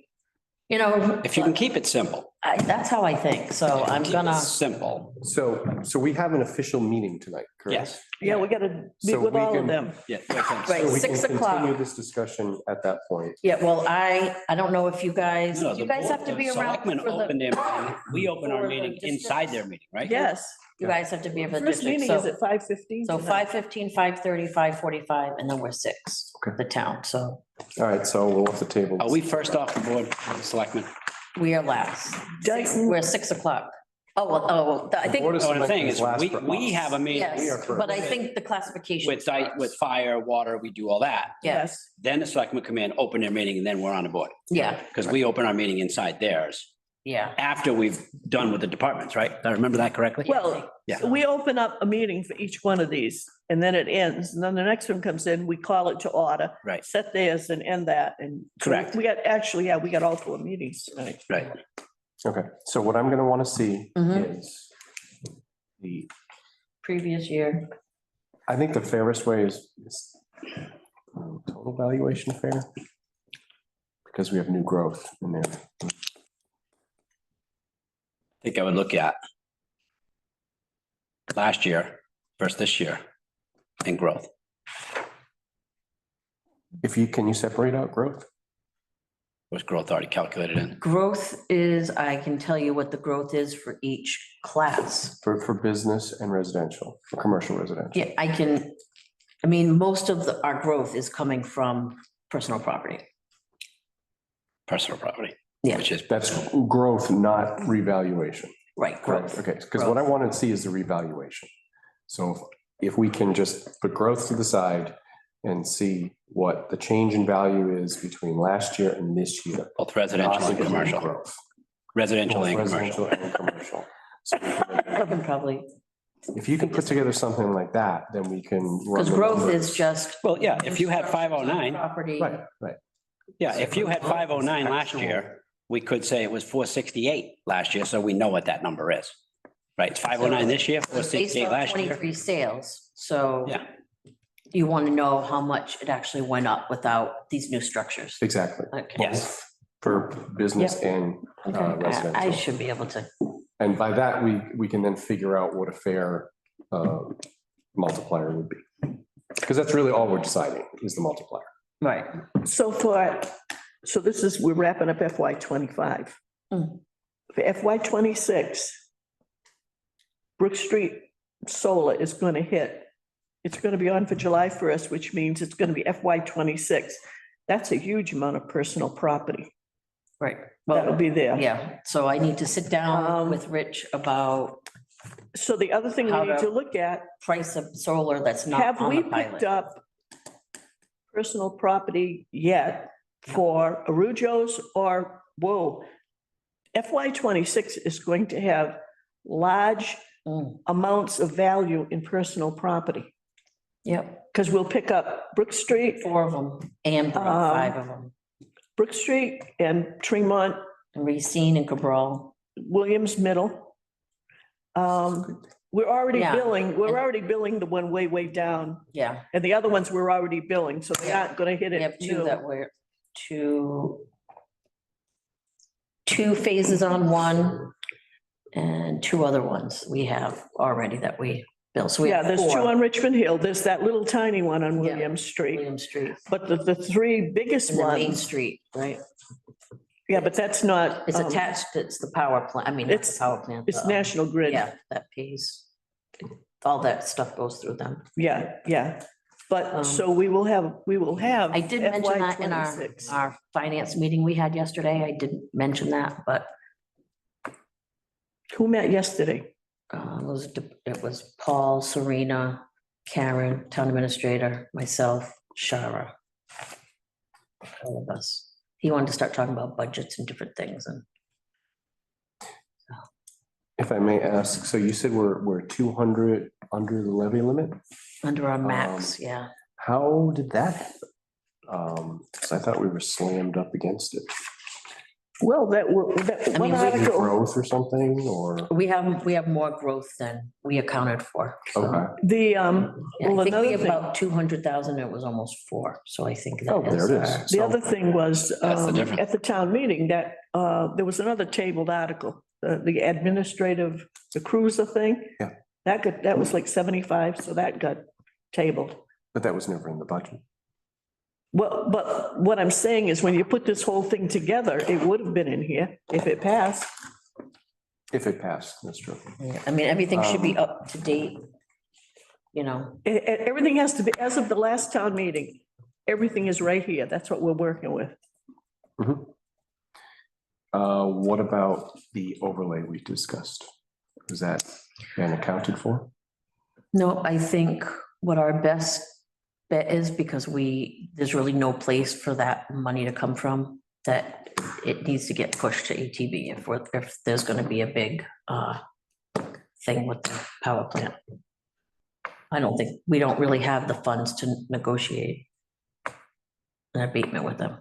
Speaker 3: If you can keep it simple.
Speaker 4: that's how I think, so I'm
Speaker 3: Keep it
Speaker 4: gonna,
Speaker 3: Simple.
Speaker 1: so we have an official meeting tonight, correct?
Speaker 3: Yes.
Speaker 2: Yeah, we got to meet
Speaker 1: So
Speaker 2: with
Speaker 1: we
Speaker 2: all
Speaker 1: can-
Speaker 2: of them.
Speaker 3: Yeah. makes sense.
Speaker 4: Right.
Speaker 1: So we can
Speaker 4: 6 o'clock.
Speaker 1: continue this discussion at that point.
Speaker 4: yeah, well, I don't know if you guys,
Speaker 3: No,
Speaker 4: you
Speaker 3: the
Speaker 4: guys
Speaker 3: board-
Speaker 4: have to
Speaker 3: the
Speaker 4: be around
Speaker 3: selectmen
Speaker 4: for
Speaker 3: open
Speaker 4: the,
Speaker 3: their meeting. We open our
Speaker 4: for the
Speaker 3: meeting
Speaker 4: districts.
Speaker 3: inside their meeting, right?
Speaker 2: Yes.
Speaker 4: you guys have to be of the
Speaker 2: First
Speaker 4: district,
Speaker 2: meeting is
Speaker 4: so,
Speaker 2: at 5:15.
Speaker 4: so 5:15, 5:30, 5:45, and then we're 6,
Speaker 1: Okay.
Speaker 4: the town, so
Speaker 1: All right, so we'll have to table.
Speaker 3: Are we first off the board, selectmen?
Speaker 4: we are last.
Speaker 2: Dayton,
Speaker 4: We're 6 o'clock. I think,
Speaker 1: Board of
Speaker 3: What I'm saying
Speaker 1: Selectmen
Speaker 3: is,
Speaker 1: last
Speaker 3: we,
Speaker 1: for
Speaker 3: we
Speaker 1: us.
Speaker 3: have a meeting
Speaker 4: yes, but I think the classification.
Speaker 3: with fire, water, we do all that.
Speaker 4: Yes,
Speaker 3: Then the selectmen come in, open their meeting, and then we're on the board.
Speaker 4: yeah,
Speaker 3: Because we open our meeting inside theirs
Speaker 4: yeah.
Speaker 3: after we've done with the departments, right? Do I remember that correctly?
Speaker 2: Well,
Speaker 3: Yeah.
Speaker 2: we open up a meeting for each one of these and then it ends. And then the next one comes in, we call it to order.
Speaker 3: Right.
Speaker 2: Set theirs and end that. And so
Speaker 3: Correct.
Speaker 2: we got, actually, yeah, we got all 4 meetings tonight.
Speaker 3: Right.
Speaker 1: Okay, so what I'm gonna wanna see
Speaker 4: Mhm.
Speaker 1: is the,
Speaker 4: Previous year.
Speaker 1: I think the fairest way is total valuation fair. Because we have new growth in there.
Speaker 3: I think I would look at last year versus this year and growth.
Speaker 1: Can you separate out growth?
Speaker 3: Was growth already calculated in?
Speaker 4: Growth is, I can tell you what the growth is for each class.
Speaker 1: For business and residential, for commercial residential?
Speaker 4: Yeah, I mean, most of our growth is coming from personal property.
Speaker 3: Personal property.
Speaker 4: Yeah.
Speaker 3: Which is,
Speaker 1: That's growth, not revaluation.
Speaker 4: Right,
Speaker 1: Correct,
Speaker 4: growth.
Speaker 1: okay, because what I want to see is the revaluation. So if we can just put growth to the side and see what the change in value is between last year and this year.
Speaker 3: both residential and
Speaker 1: Possibly
Speaker 3: commercial,
Speaker 1: growth.
Speaker 3: residential and
Speaker 1: Residential
Speaker 3: commercial.
Speaker 1: and commercial. So
Speaker 4: I can probably,
Speaker 1: if you can put together something like that, then we can. run
Speaker 4: because
Speaker 1: the
Speaker 4: growth
Speaker 1: numbers.
Speaker 4: is just.
Speaker 3: Well, yeah, if you had 509,
Speaker 4: Property.
Speaker 1: Right, right.
Speaker 3: yeah, if you had 509 last year, we could say it was 468 last year, so we know what that number is. Right, it's 509 this year,
Speaker 4: It's based
Speaker 3: 468
Speaker 4: on
Speaker 3: last year.
Speaker 4: 23 sales, so.
Speaker 3: Yeah.
Speaker 4: You want to know how much it actually went up without these new structures.
Speaker 1: Exactly.
Speaker 4: Okay.
Speaker 3: Yes.
Speaker 1: For business and
Speaker 4: Okay, I
Speaker 1: residential.
Speaker 4: should be able to.
Speaker 1: And by that, we can then figure out what a fair multiplier would be. Because that's really all we're deciding is the multiplier.
Speaker 4: Right.
Speaker 2: So we're wrapping up FY 25.
Speaker 4: Mm.
Speaker 2: For FY 26, Brook Street Solar is going to hit. It's going to be on for July 1st, which means it's going to be FY 26. That's a huge amount of personal property
Speaker 4: Right.
Speaker 2: that'll
Speaker 4: Well,
Speaker 2: be there.
Speaker 4: yeah, so I need to sit down
Speaker 2: Um,
Speaker 4: with Rich about
Speaker 2: So the other thing we
Speaker 4: How
Speaker 2: need
Speaker 4: to-
Speaker 2: to look at,
Speaker 4: price of solar that's not
Speaker 2: have
Speaker 4: on
Speaker 2: we
Speaker 4: the
Speaker 2: picked
Speaker 4: pilot.
Speaker 2: up personal property yet for Arujos or, whoa, FY 26 is going to have large
Speaker 4: Mm,
Speaker 2: amounts of value in personal property.
Speaker 4: Yep,
Speaker 2: Because we'll pick up Brook Street,
Speaker 4: 4 of them and 5 of them.
Speaker 2: Brook Street and Tremont,
Speaker 4: And Racine and Cabral.
Speaker 2: Williams Middle. We're already
Speaker 4: Yeah.
Speaker 2: billing the one way down,
Speaker 4: Yeah,
Speaker 2: and the other ones we're already billing, so they aren't gonna hit
Speaker 4: we
Speaker 2: it
Speaker 4: have 2
Speaker 2: new.
Speaker 4: that were two phases on one and 2 other ones we have already that we built. So we
Speaker 2: Yeah,
Speaker 4: have
Speaker 2: there's 2
Speaker 4: 4
Speaker 2: on Richmond Hill, there's that little tiny one on
Speaker 4: Yeah.
Speaker 2: William Street,
Speaker 4: William Street
Speaker 2: but the 3 biggest
Speaker 4: and then Main
Speaker 2: ones,
Speaker 4: Street, right?
Speaker 2: yeah, but that's not.
Speaker 4: It's attached, it's the power plant, I mean, not the
Speaker 2: It's-
Speaker 4: power plant.
Speaker 2: It's
Speaker 4: the,
Speaker 2: National Grid.
Speaker 4: Yeah, that pays. All that stuff goes through them.
Speaker 2: Yeah, but
Speaker 4: Um,
Speaker 2: so we will have.
Speaker 4: I did mention that in
Speaker 2: FY26.
Speaker 4: our finance meeting we had yesterday. I didn't mention that, but
Speaker 2: Who met yesterday?
Speaker 4: it was Paul, Serena, Karen, town administrator, myself, Shara. All of us. He wanted to start talking about budgets and different things and
Speaker 1: If I may ask, so you said we're 200 under the levy limit?
Speaker 4: under our max, yeah.
Speaker 1: How did that happen? 'Cause I thought we were slammed up against it.
Speaker 2: Well, that
Speaker 4: I
Speaker 2: one
Speaker 4: mean, we-
Speaker 2: article,
Speaker 1: Growth or something, or?
Speaker 4: We have more growth than we accounted for. so,
Speaker 1: Okay,
Speaker 2: the,
Speaker 4: yeah,
Speaker 2: well,
Speaker 4: I think we
Speaker 2: another
Speaker 4: have
Speaker 2: thing,
Speaker 4: about 200,000, it was almost 4, so I think that
Speaker 1: oh, there it is.
Speaker 2: the other thing was,
Speaker 3: That's the difference.
Speaker 2: at the town meeting, that, there was another tabled article, the administrative, the cruiser thing.
Speaker 1: Yeah.
Speaker 2: That was like 75, so that got tabled.
Speaker 1: But that was never in the budget.
Speaker 2: Well, but what I'm saying is when you put this whole thing together, it would have been in here if it passed.
Speaker 1: If it passed, that's true.
Speaker 4: Yeah, I mean, everything should be up to date, you know.
Speaker 2: Everything has to be, as of the last town meeting, everything is right here. That's what we're working with.
Speaker 1: What about the overlay we discussed? Is that been accounted for?
Speaker 4: No, I think what our best bet is, because there's really no place for that money to come from, that it needs to get pushed to ATB if there's gonna be a big thing with the power plant. We don't really have the funds to negotiate an abatement with them.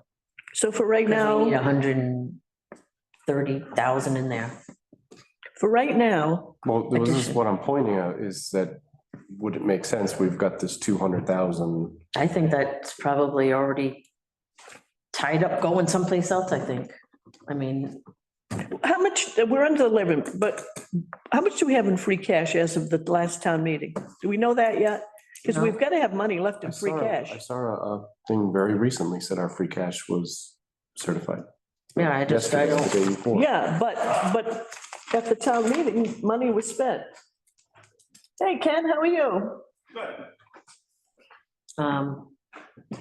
Speaker 2: So for right
Speaker 4: We need
Speaker 2: now,
Speaker 4: 130,000 in there.
Speaker 2: for right now,
Speaker 1: Well, this is
Speaker 4: Addition.
Speaker 1: what I'm pointing out is that would it make sense? We've got this 200,000.
Speaker 4: I think that's probably already tied up going someplace else, I think. I mean,
Speaker 2: how much, we're under the limit, but how much do we have in free cash as of the last town meeting? Do we know that yet? Because
Speaker 4: No.
Speaker 2: we've got to have money left
Speaker 1: I
Speaker 2: in free
Speaker 1: saw, I
Speaker 2: cash.
Speaker 1: saw a thing very recently said our free cash was certified.
Speaker 4: yeah, I
Speaker 1: Yesterday, the
Speaker 4: don't,
Speaker 1: day before.
Speaker 2: Yeah, but at the town meeting, money was spent. Hey, Ken, how are you?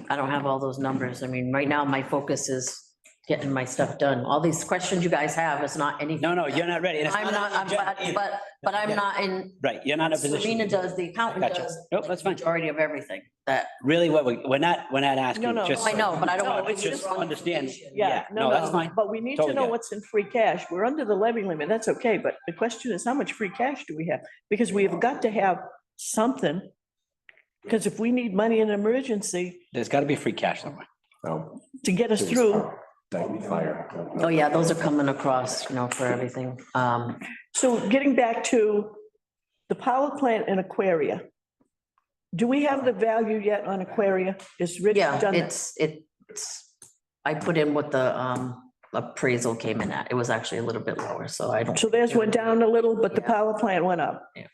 Speaker 4: I don't have all those numbers. I mean, right now, my focus is getting my stuff done. All these questions you guys have is not anything.
Speaker 3: No, you're not ready. and it's
Speaker 4: I'm not,
Speaker 3: on the agenda either.
Speaker 4: but I'm
Speaker 3: Yeah.
Speaker 4: not in,
Speaker 3: Right, you're not in a position.
Speaker 4: Selena does, the accountant
Speaker 3: Gotcha.
Speaker 4: does.
Speaker 3: Nope, that's fine.
Speaker 4: Majority of everything that,
Speaker 3: Really, we're not asking.
Speaker 2: No, no.
Speaker 3: just-
Speaker 4: I know, but I don't
Speaker 2: No,
Speaker 4: want to
Speaker 2: it's
Speaker 4: give
Speaker 2: just
Speaker 4: you wrong
Speaker 3: understand.
Speaker 4: information.
Speaker 2: Yeah,
Speaker 3: no, that's fine.
Speaker 2: But we need to
Speaker 3: Totally
Speaker 2: know
Speaker 3: get it.
Speaker 2: what's in free cash. We're under the levy limit. That's okay, but the question is, how much free cash do we have? Because we have got to have something. Because if we need money in an emergency
Speaker 3: There's got to be free cash somewhere.
Speaker 1: Oh,
Speaker 2: to get us through.
Speaker 1: Dayton fire.
Speaker 4: Oh, yeah, those are coming across, for everything.
Speaker 2: So getting back to the power plant in Aquaria. Do we have the value yet on Aquaria? Is Rich
Speaker 4: Yeah,
Speaker 2: done?
Speaker 4: it's, I put in what the appraisal came in at. It was actually a little bit lower, so I don't.
Speaker 2: So theirs went down a little, but the
Speaker 4: Yeah.
Speaker 2: power plant went up.
Speaker 4: Yeah.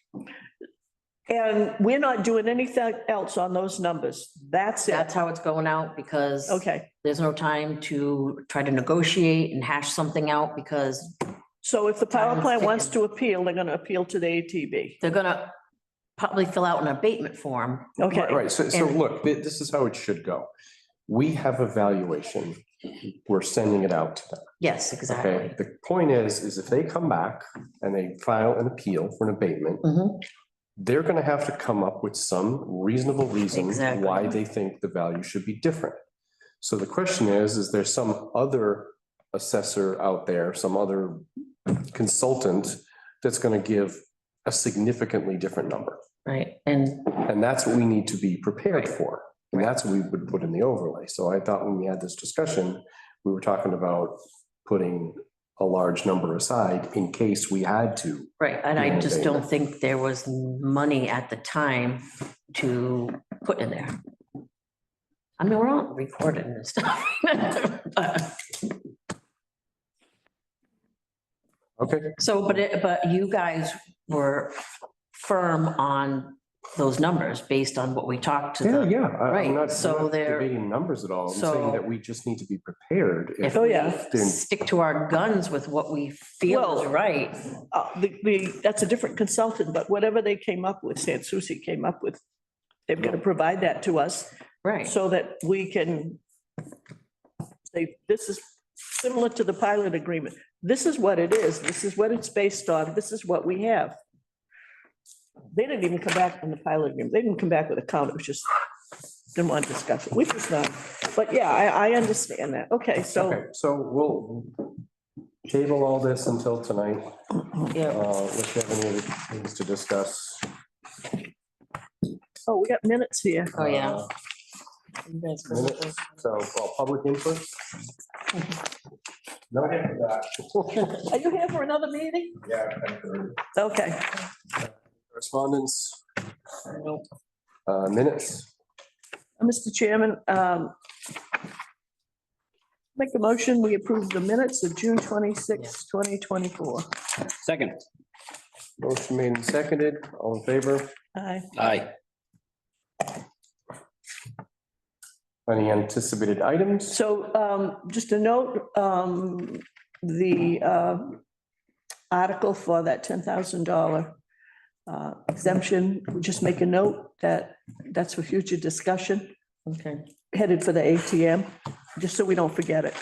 Speaker 2: And we're not doing anything else on those numbers. That's it.
Speaker 4: That's how it's going out, because
Speaker 2: Okay,
Speaker 4: there's no time to try to negotiate and hash something out, because
Speaker 2: so if the power
Speaker 4: Time's
Speaker 2: plant wants
Speaker 4: ticking.
Speaker 2: to appeal, they're gonna appeal to the ATB.
Speaker 4: they're gonna probably fill out an abatement form.
Speaker 2: Okay,
Speaker 1: Right, so
Speaker 4: And-
Speaker 1: look, this is how it should go. We have a valuation. We're sending it out to them.
Speaker 4: Yes,
Speaker 1: Okay,
Speaker 4: exactly.
Speaker 1: the point is if they come back and they file an appeal for an abatement,
Speaker 4: Mhm.
Speaker 1: they're gonna have to come up with some reasonable reason
Speaker 4: Exactly.
Speaker 1: why they think the value should be different. So the question is there some other assessor out there, some other consultant that's gonna give a significantly different number?
Speaker 4: Right, and
Speaker 1: And that's what we need to be prepared for. And that's what we would put in the overlay. So I thought when we had this discussion, we were talking about putting a large number aside in case we had to.
Speaker 4: right, and I
Speaker 1: Yeah,
Speaker 4: just
Speaker 1: they-
Speaker 4: don't think there was money at the time to put in there. I mean, we're all recording and stuff.
Speaker 1: Okay,
Speaker 4: So, but you guys were firm on those numbers based on what we talked to
Speaker 1: yeah,
Speaker 4: them.
Speaker 1: yeah.
Speaker 4: Right,
Speaker 1: I'm not
Speaker 4: so
Speaker 1: I'm not
Speaker 4: they're-
Speaker 1: debating numbers at all. I'm
Speaker 4: so-
Speaker 1: saying that we just need to be prepared.
Speaker 4: If
Speaker 2: Oh,
Speaker 4: we
Speaker 2: yeah.
Speaker 4: stick to our guns with what we feel is
Speaker 2: Well-
Speaker 4: right,
Speaker 2: that's a different consultant, but whatever they came up with, Sansucci came up with, they've got to provide that to us
Speaker 4: right,
Speaker 2: so that we can say, this is similar to the pilot agreement. This is what it is. This is what it's based on. This is what we have. They didn't even come back on the pilot agreement. They didn't come back with a count. It was just, didn't want to discuss it, which is not. But yeah, I understand that. Okay, so,
Speaker 1: Okay, so we'll table all this until tonight.
Speaker 4: yeah,
Speaker 1: If you have any other things to discuss.
Speaker 2: oh, we got minutes here.
Speaker 4: oh, yeah.
Speaker 1: Uh, Minutes, so, public input? No,
Speaker 2: Are you here for another meeting?
Speaker 1: yeah.
Speaker 2: Okay.
Speaker 1: Correspondence? Minutes?
Speaker 2: Mr. Chairman, make a motion, we approve the minutes of June 26, 2024.
Speaker 3: Second,
Speaker 1: Motion made and seconded, all in favor?
Speaker 2: Aye.
Speaker 3: aye.
Speaker 1: Any anticipated items?
Speaker 2: So just a note, the article for that $10,000 exemption, we just make a note that that's for future discussion,
Speaker 4: Okay,
Speaker 2: headed for the ATM, just so we don't forget it.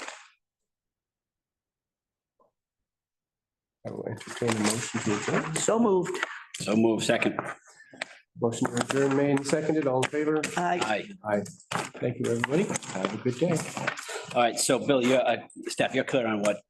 Speaker 1: I will entertain a motion to adjourn.
Speaker 2: So moved.
Speaker 3: So move second.
Speaker 1: Motion to adjourn made and seconded. All in favor?
Speaker 2: Aye.
Speaker 3: Aye.
Speaker 1: Aye. Thank you, everybody. Have a good day.
Speaker 3: All right, so Bill, Steph, you're clear on what